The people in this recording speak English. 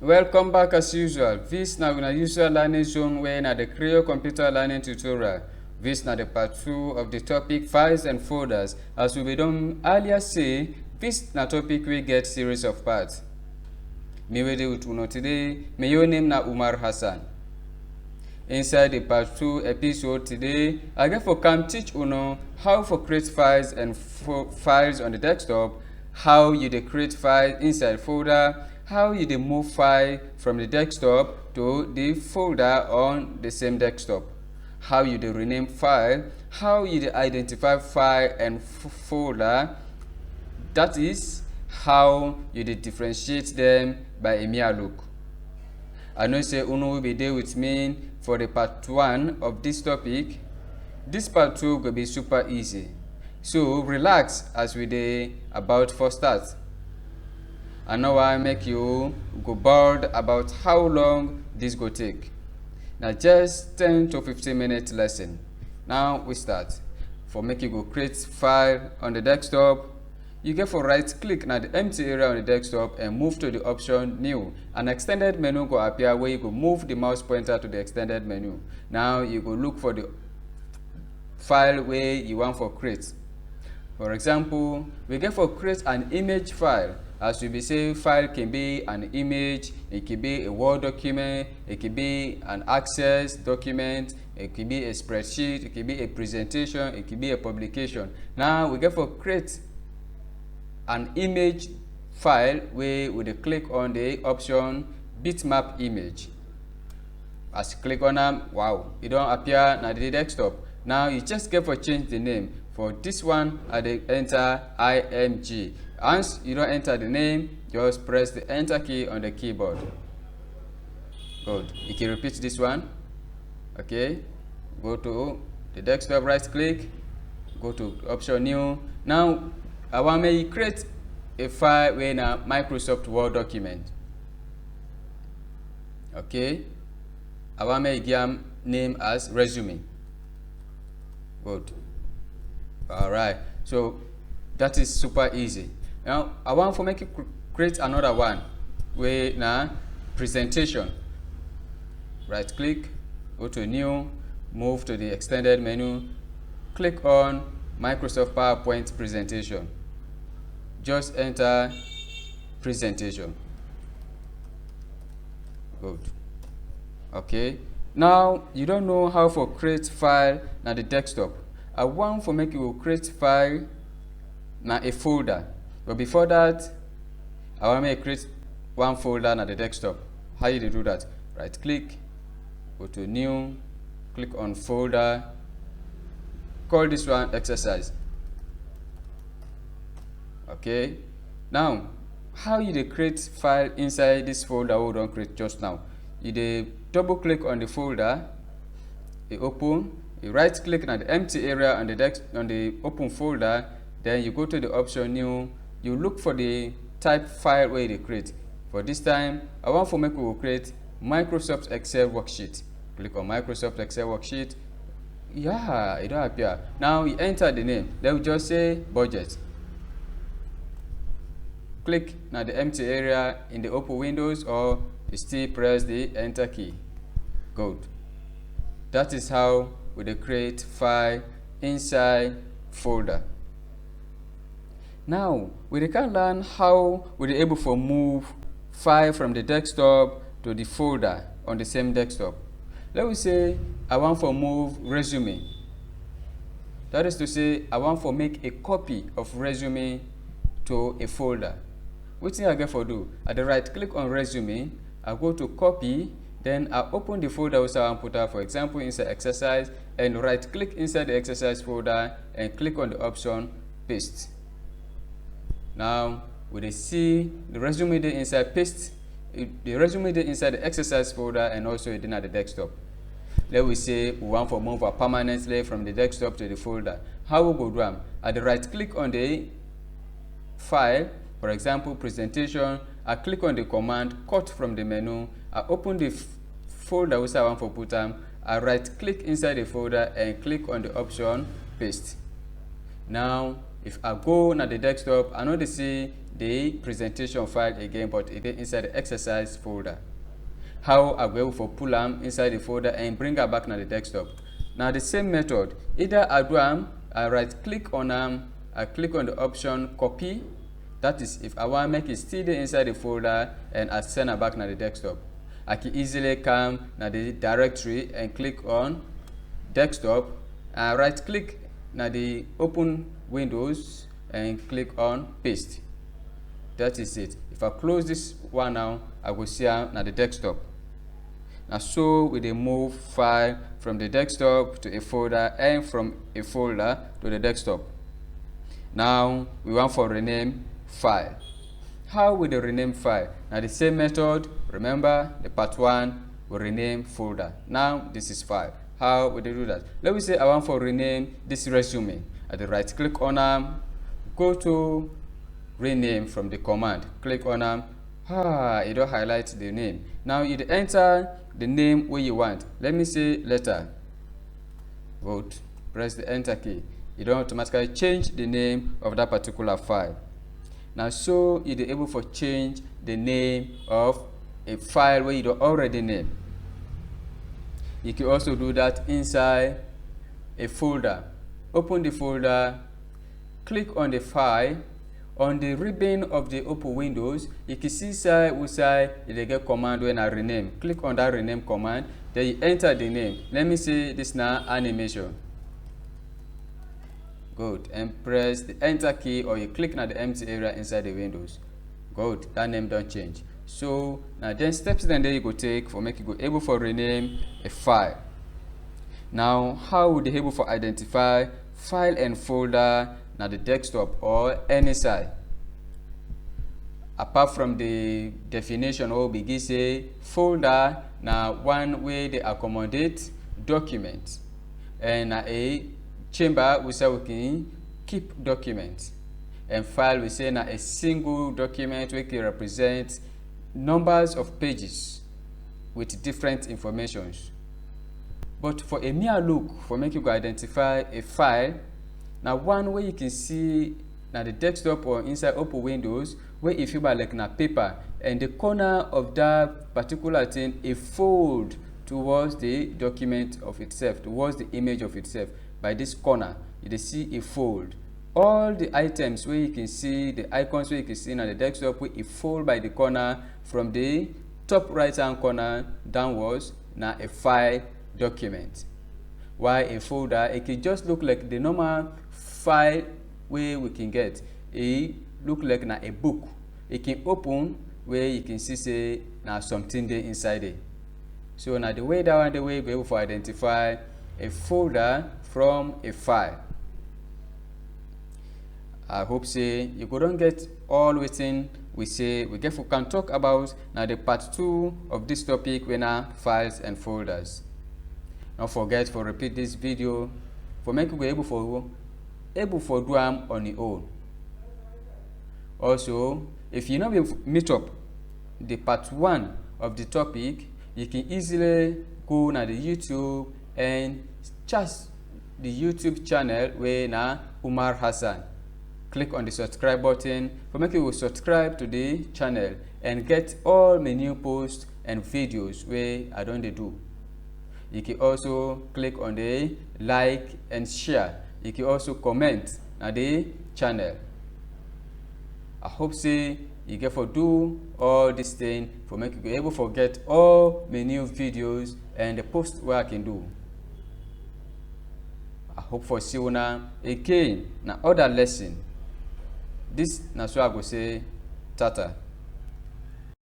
Welcome back as usual. This na una usual learning zone where na the Creo computer learning tutorial. This na the part 2 of the topic files and folders. As we done earlier say, this na topic we get series of parts. Me we dey with uno today. Me your name na Umar Hassan. Inside the part 2 episode today, I get for come teach uno how for create files and files on the desktop, how you dey create file inside folder, how you dey move file from the desktop to the folder on the same desktop, how you dey rename file, how you dey identify file and folder, that is how you dey differentiate them by a mere look. I know say uno will be there with me for the part 1 of this topic. This part 2 will be super easy. So relax as we dey about for start. I know I make you go bored about how long this go take. Now just 10 to 15 minute lesson. Now we start. For make you go create file on the desktop, you get for right click na the empty area on the desktop and move to the option new. An extended menu go appear where you go move the mouse pointer to the extended menu. Now you go look for the file where you want for create. For example, we get for create an image file. As we be saying, file can be an image, it can be a Word document, it can be an Access document, it can be a spreadsheet, it can be a presentation, it can be a publication. Now we get for create an image file where we click on the option bitmap image. As you click on them, wow, it don't appear na the desktop. Now you just get for change the name. For this one, I enter IMG. Once you don't enter the name, just press the enter key on the keyboard. Good. You can repeat this one. Okay. Go to the desktop, right click, go to option new. Now I want to create a file in a Microsoft Word document. Okay. I want to give name as resume. Good. All right. So that is super easy. Now I want to make you create another one where na presentation. Right click, go to new, move to the extended menu, click on Microsoft PowerPoint presentation. Just enter presentation. Good. Okay. Now you don't know how to create file na the desktop. I want to make you create file na a folder. But before that, I want to create one folder na the desktop. How you do that? Right click, go to new, click on folder, call this one exercise. Okay. Now, how you create file inside this folder we don't create just now? You double click on the folder, you open, you right click on the empty area on the open folder, then you go to the option new, you look for the type file where you create. For this time, I want to make we create Microsoft Excel worksheet. Click on Microsoft Excel worksheet. Yeah, it don't appear. Now you enter the name. Then we just say budget. Click now the empty area in the open windows, or you still press the enter key. Good. That is how we create file inside folder. Now we can learn how we're able to move file from the desktop to the folder on the same desktop. Let me say I want to move resume. That is to say I want to make a copy of resume to a folder. What thing I get for do? At the right click on resume, I go to copy, then I open the folder which I want to put out, for example inside exercise, and right click inside the exercise folder and click on the option paste. Now we see the resume there inside paste, the resume there inside the exercise folder, and also it at the desktop. Let we say we want to move permanently from the desktop to the folder. How we go do them? At the right click on the file, for example presentation, I click on the command cut from the menu, I open the folder which I want to put them, I right click inside the folder and click on the option paste. Now if I go to the desktop, I know to see the presentation file again, but it is inside the exercise folder. How I go able for pull am inside the folder and bring her back na the desktop. Now the same method, either I do am, I right click on am, I click on the option copy. That is if I want make it still there inside the folder and I send her back na the desktop. I can easily come na the directory and click on desktop and right click na the open windows and click on paste. That is it. If I close this one now, I will see na the desktop. Now so we dey move file from the desktop to a folder and from a folder to the desktop. Now we want for rename file. How will they rename file? Now the same method, remember the part 1 will rename folder. Now this is file. How will they do that? Let me say I want for rename this resume. I right click on them, go to rename from the command, click on them. It don't highlight the name. Now you enter the name where you want. Let me say letter. Vote. Press the enter key. You don't automatically change the name of that particular file. Now so you're able to change the name of a file where you don't already name. You can also do that inside a folder. Open the folder, click on the file. On the ribbon of the open windows, you can see side you get command when I rename. Click on that rename command, then you enter the name. Let me say this now animation. Good. And press the enter key or you click on the empty area inside the windows. Good. That name don't change. So now then steps then you go take for make you go able for rename a file. Now how would you able for identify file and folder now the desktop or any side? Apart from the definition or begin say folder now one way they accommodate documents and a chamber we say we can keep documents and file we say now a single document we can represent numbers of pages with different informations. But for a mere look for make you go identify a file, now one way you can see now the desktop or inside open windows where if you buy like na paper and the corner of that particular thing a fold towards the document of itself, towards the image of itself. By this corner you see a fold. All the items where you can see the icons where you can see now the desktop where it fold by the corner from the top right hand corner downwards now a file document. While a folder it can just look like the normal file where we can get. It look like na a book. It can open where you can see say now something there inside it. So now the way that one the way we able to identify a folder from a file. I hope say you couldn't get all within we say we can talk about now the part 2 of this topic when are files and folders. Don't forget to repeat this video for make you able for do them on your own. Also, if you know meet up the part 1 of the topic, you can easily go na the YouTube and just the YouTube channel where na Umar Hassan. Click on the subscribe button for make you subscribe to the channel and get all my new posts and videos where I don't do. You can also click on the like and share. You can also comment on the channel. I hope say you get for do all this thing for make you be able to get all my new videos and the post where I can do. I hope for see you now again na other lesson. This na so I go say tata.